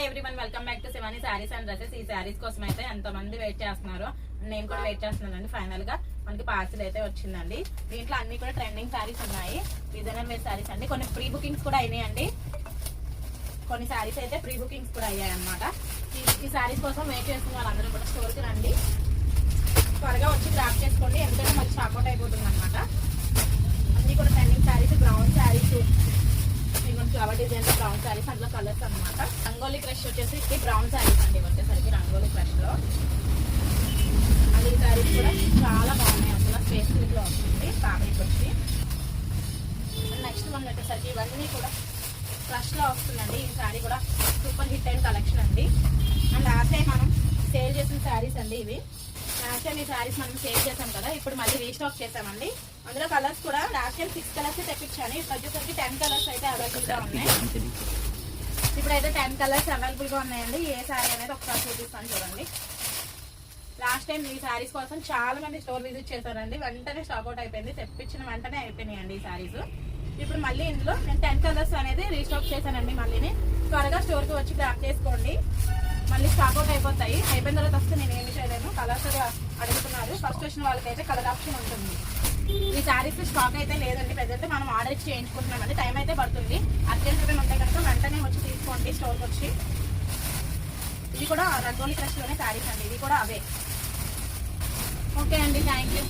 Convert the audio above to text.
Hi everyone, welcome back to Shivani saris and dresses. ఈ శారీస్ కోసం అయితే ఎంతమంది వెయిట్ చేస్తున్నారు, నేను కూడా వెయిట్ చేస్తున్నానండి. ఫైనల్ గా మనకి పార్సిల్ అయితే వచ్చిందండి. దీంట్లో అన్ని కూడా ట్రెండింగ్ శారీస్ ఉన్నాయి, డిజైనర్ వేర్ శారీస్ అండి. కొన్ని ప్రీ బుకింగ్స్ కూడా అయినాయండి, కొన్ని శారీస్ అయితే ప్రీ బుకింగ్స్ కూడా అయ్యాయి అనమాట. ఈ శారీస్ కోసం వెయిట్ చేస్తున్న వాళ్ళందరూ కూడా స్టోర్కి రండి, త్వరగా వచ్చి గ్రాప్ చేసుకోండి, ఎందుకంటే మళ్ళీ షార్ట్అవుట్ అయిపోతుంది అనమాట. అన్ని కూడా trending saris, brown saris, flower design brown saris, అందులో కలర్స్ అనమాట. రంగోలీ క్రష్ వచ్చేసి బ్రౌన్ శారీస్ అండి, వచ్చేసరికి రంగోలీ క్రష్ లో. అది ఈ శారీస్ కూడా చాలా బాగున్నాయి, అసలు స్పేస్ సిల్క్ లో వస్తుంది ఫ్యాబ్రిక్ వచ్చి. నెక్స్ట్ వన్ వచ్చేసరికి ఇవన్నీ కూడా క్రష్ లో వస్తుందండి. ఈ శారీ కూడా సూపర్ హిట్ అయిన కలెక్షన్ అండి. అండ్ లాస్ట్ టైం మనం సేల్ చేసిన శారీస్ అండి ఇవి. లాస్ట్ టైం ఈ శారీస్ మనం సేల్ చేసాం కదా, ఇప్పుడు మళ్ళీ రీస్టాక్ చేసామండి. అందులో కలర్స్ కూడా లాస్ట్ టైం 6 కలర్స్ తెప్పించాను, ఇప్పుడు వచ్చేసరికి 10 కలర్స్ అయితే అవైలబుల్ గా ఉన్నాయి. ఇప్పుడైతే 10 కలర్స్ అవైలబుల్ గా ఉన్నాయండి. ఏ శారీ అనేది ఒకసారి చూపిస్తాను చూడండి. లాస్ట్ టైం ఈ శారీస్ కోసం చాలా మంది స్టోర్ విజిట్ చేశారండి, వెంటనే స్టాక్ అవుట్ అయిపోయింది, తెప్పించిన వెంటనే అయిపోయినాయండి ఈ శారీస్. ఇప్పుడు మళ్ళీ ఇందులో నేను 10 కలర్స్ అనేది రీస్టాక్ చేశానండి. మళ్ళీ త్వరగా స్టోర్ కి వచ్చి గ్రాప్ చేసుకోండి, మళ్ళీ స్టాక్ అవుట్ అయిపోతాయి. అయిపోయిన తర్వాత వస్తే నేను ఏమి చేయలేను. కలర్స్ అడుగుతున్నారు, ఫస్ట్ వచ్చిన వాళ్ళకైతే కలర్ ఆప్షన్ ఉంటుంది. ఈ శారీస్ స్టాక్ అయితే లేదండి ప్రెజెంట్, మనం ఆర్డర్ ఇచ్చి చేయించుకుంటున్నామండి, టైం అయితే పడుతుంది. అర్జెంట్ ఏమైనా ఉంటే కనుక వెంటనే వచ్చి తీసుకోండి స్టోర్కి వచ్చి. ఇది కూడా రంగోలీ క్రష్ లోనే శారీస్ అండి, ఇది కూడా అవే. ఓకే అండి, థ్యాంక్ యూ.